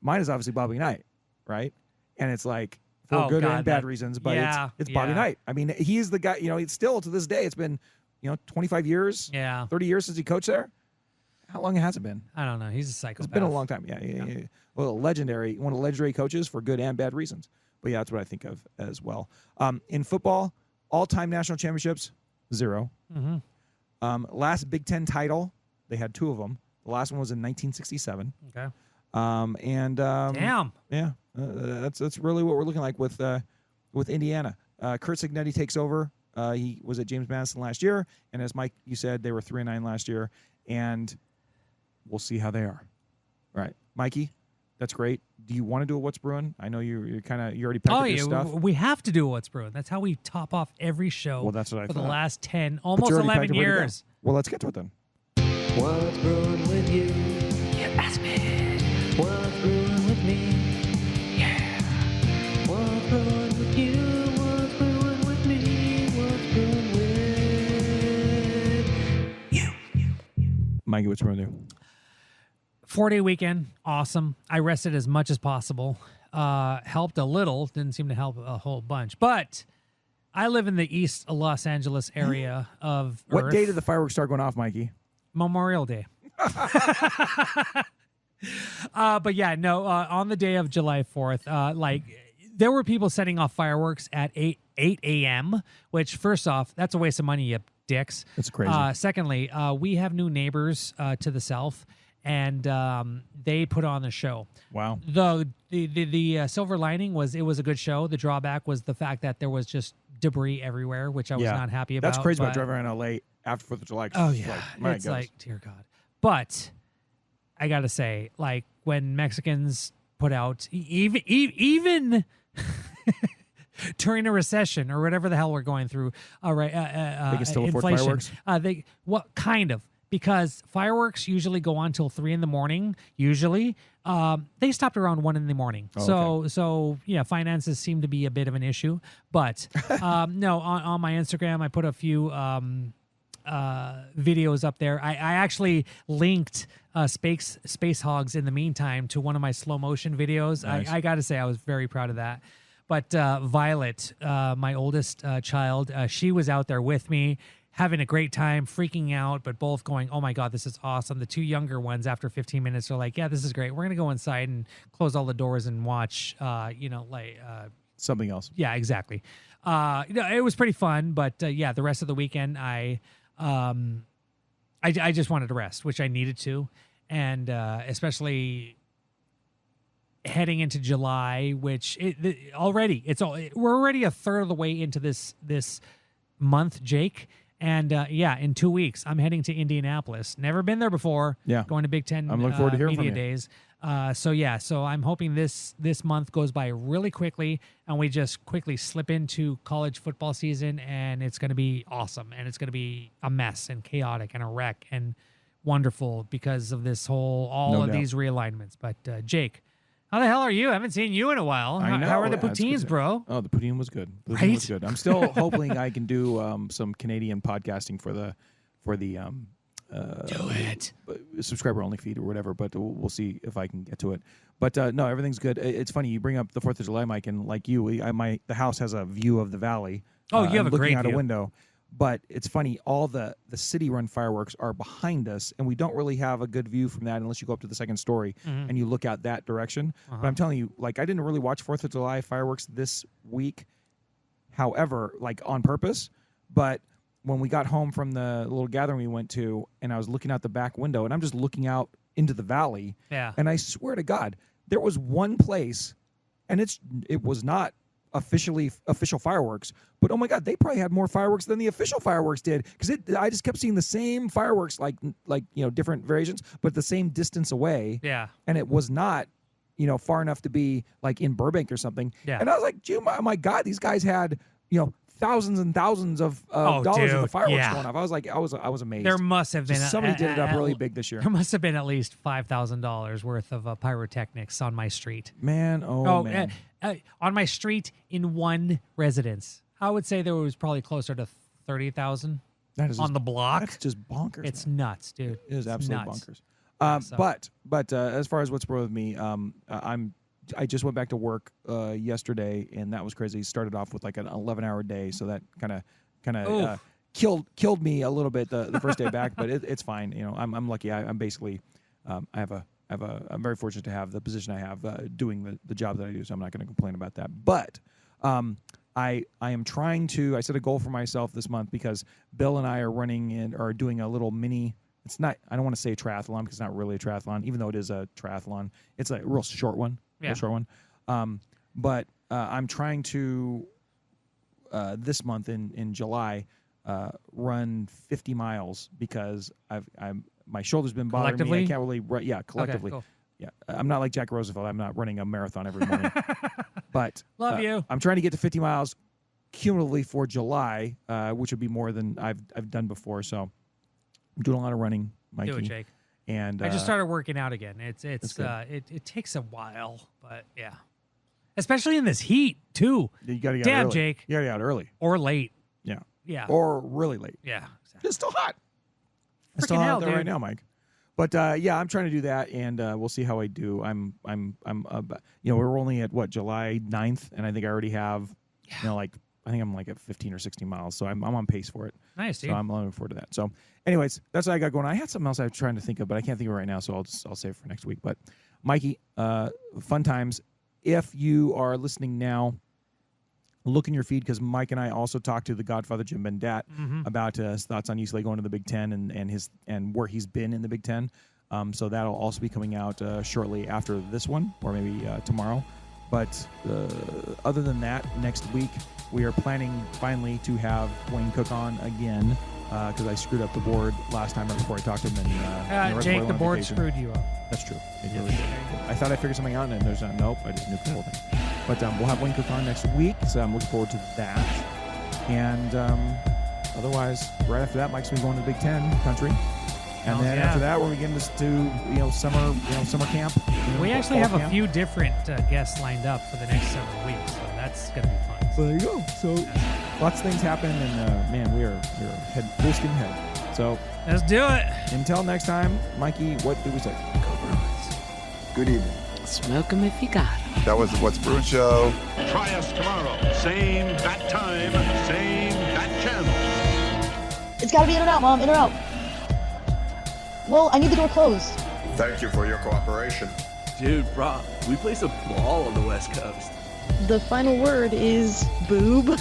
S3: Mine is obviously Bobby Knight, right? And it's like for good and bad reasons, but it's Bobby Knight. I mean, he's the guy, it's still to this day, it's been, 25 years, 30 years since he coached there. How long has it been?
S2: I don't know. He's a psychopath.
S3: It's been a long time. Yeah. Well, one of the legendary coaches for good and bad reasons. But yeah, that's what I think of as well. In football, all-time national championships, 0. Last Big Ten title, they had 2 of them. The last one was in 1967.
S2: Okay.
S3: Damn. Yeah. That's really what we're looking like with Indiana. Kurt Cignetti takes over. He was at James Madison last year, and as Mike, you said, they were 3-9 last year, and we'll see how they are. All right, Mikey, that's great. Do you want to do a What's Bruin? I know you already packed up your stuff.
S2: We have to do a What's Bruin. That's how we top off every show.
S3: Well, that's what I
S2: for
S3: thought.
S2: The last 10, almost 11 years.
S3: Well, let's get to it then.
S12: What's brewing with you? You ask me. What's brewing with me? Yeah. What's brewing with you? What's brewing with me? What's brewing with you?
S3: Mikey, what's brewing with you?
S2: 4-day weekend, awesome. I rested as much as possible. Helped a little, didn't seem to help a whole bunch. But I live in the East Los Angeles area of
S3: What
S2: Earth.
S3: day did the fireworks start going off, Mikey?
S2: Memorial Day. But yeah, no, on the day of July 4th, there were people setting off fireworks at 8 a.m., which first off, that's a waste of money, you dicks.
S3: That's crazy.
S2: Secondly, we have new neighbors to the south, and they put on the show.
S3: Wow.
S2: The silver lining was it was a good show. The drawback was the fact that there was just debris everywhere, which I was not happy about.
S3: That's crazy about driving around LA after 4th of July.
S2: Oh, yeah. It's like, dear God. But I gotta say, like when Mexicans put out even during a recession or whatever the hell we're going through,
S3: they can still afford
S2: inflation.
S3: fireworks?
S2: Kind of, because fireworks usually go on till 3 a.m. Usually, they stopped around 1 a.m. So yeah, finances seem to be a bit of an issue. But no, on my Instagram, I put a few videos up there. I actually linked Space Hogs in the meantime to one of my slow motion videos.
S3: Nice.
S2: I got to say I was very proud of that. But Violet, my oldest child, she was out there with me, having a great time, freaking out, but both going, oh my God, this is awesome. The 2 younger ones, after 15 minutes, are like, yeah, this is great. We're going to go inside and close all the doors and watch,
S3: something else.
S2: Yeah, exactly. It was pretty fun, but yeah, the rest of the weekend, I just wanted to rest, which I needed to. And especially heading into July, which we're already a third of the way into this month, Jake. And yeah, in 2 weeks, I'm heading to Indianapolis. Never been there before.
S3: Yeah,
S2: going to Big Ten.
S3: I'm looking forward to hearing
S2: media
S3: from you.
S2: days. So I'm hoping this month goes by really quickly, and we just quickly slip into college football season, and it's going to be awesome, and it's going to be a mess and chaotic and a wreck and wonderful because of this all of these realignments. But Jake, how the hell are you? I haven't seen you in a while.
S3: I know.
S2: How are the
S3: Yeah, it's
S2: poutines,
S3: good.
S2: bro?
S3: Oh, the poutine was good. The poutine
S2: Right?
S3: was good. I'm still hoping I can do some Canadian podcasting for the
S2: do it.
S3: Subscriber only feed or whatever, but we'll see if I can get to it. But no, everything's good. It's funny you bring up the 4th of July, Mike, and like you, the house has a view of the valley.
S2: Oh, you have a
S3: looking
S2: great
S3: out
S2: view.
S3: a window. But it's funny, all the city-run fireworks are behind us, and we don't really have a good view from that unless you go up to the second story and you look out that direction. But I'm telling you, like, I didn't really watch 4th of July fireworks this week, however, like on purpose. But when we got home from the little gathering we went to, and I was looking out the back window, and I'm just looking out into the valley, and I swear to God, there was one place, and it was not official fireworks, but oh my God, they probably had more fireworks than the official fireworks did, because I just kept seeing the same fireworks, like different variations, but the same distance away.
S2: Yeah,
S3: and it was not far enough to be like in Burbank or something.
S2: Yeah,
S3: and I was like, gee, my God, these guys had thousands and thousands of dollars of the fireworks going off. I was like, I was amazed.
S2: There must have been
S3: somebody did it up really big this year.
S2: There must have been at least $5,000 worth of pyrotechnics on my street.
S3: Man, man.
S2: On my street in one residence, I would say there was probably closer to 30,000 on the block.
S3: That's just bonkers.
S2: It's nuts, dude.
S3: It is absolutely
S2: nuts.
S3: Bonkers. But as far as what's wrong with me, I just went back to work yesterday, and that was crazy. Started off with like an 11-hour day, so that kind of killed me a little bit the first day back. But it's fine. I'm lucky. I'm basically I'm very fortunate to have the position I have doing the job that I do. So I'm not going to complain about that. But I am trying to. I set a goal for myself this month because Bill and I are doing a little mini. It's not. I don't want to say triathlon because it's not really a triathlon, even though it is a triathlon. It's a real short one.
S2: Yeah.
S3: A short one. But I'm trying to this month in July run 50 miles because my shoulder's been bothering me. I can't really run. Yeah, collectively.
S2: Okay, cool.
S3: Yeah, I'm not like Jack Roosevelt. I'm not running a marathon every morning. But
S2: love you.
S3: I'm trying to get to 50 miles cumulatively for July, which would be more than I've done before. So I'm doing a lot of running, Mikey.
S2: Do it, Jake.
S3: And
S2: I just started working out again. It takes a while, but yeah, especially in this heat too.
S3: You got to get out early.
S2: Jake.
S3: You got to get out early
S2: or late.
S3: Yeah, or really late.
S2: Yeah,
S3: exactly. It's still hot. It's
S2: Freaking
S3: still hot
S2: hell,
S3: out there
S2: dude.
S3: right now, Mike. But yeah, I'm trying to do that, and we'll see how I do. We're only at July 9th, and I think I already have, I think I'm like at 15 or 16 miles, so I'm on pace for it.
S2: Nice, dude.
S3: So I'm looking forward to that. So, anyways, that's what I got going. I had something else I was trying to think of, but I can't think of it right now, so I'll save it for next week. But Mikey, fun times. If you are listening now, look in your feed because Mike and I also talked to the Godfather Jim Bendat about his thoughts on UCLA going to the Big Ten and where he's been in the Big Ten. So that'll also be coming out shortly after this one, or maybe tomorrow. But other than that, next week we are planning finally to have Wayne Cook on again because I screwed up the board last time right before I talked to him. And
S2: Jake, the board screwed you up.
S3: That's true. It really did. I thought I figured something out, and there's nope. I just knew the whole thing. But we'll have Wayne Cook on next week, so I'm looking forward to that. And otherwise, right after that, Mike's been going to the Big Ten country. And then after that, we're getting to summer camp.
S2: We actually have
S3: camp.
S2: a few different guests lined up for the next several weeks, so that's gonna be fun.
S3: So there you go. So lots of things happen, and man, we're head full steam ahead. So
S2: let's do it.
S3: Until next time, Mikey, what do we say?
S2: Go Bruins.
S17: Good evening.
S12: Smoke 'em if you got 'em.
S17: That was the What's Bruin Show.
S18: Try us tomorrow. Same bat time, same bat channel.
S19: It's gotta be in or out, Mom. In or out. Well, I need the door closed.
S17: Thank you for your cooperation.
S20: Dude, bro, we play some ball on the West Coast.
S19: The final word is boob.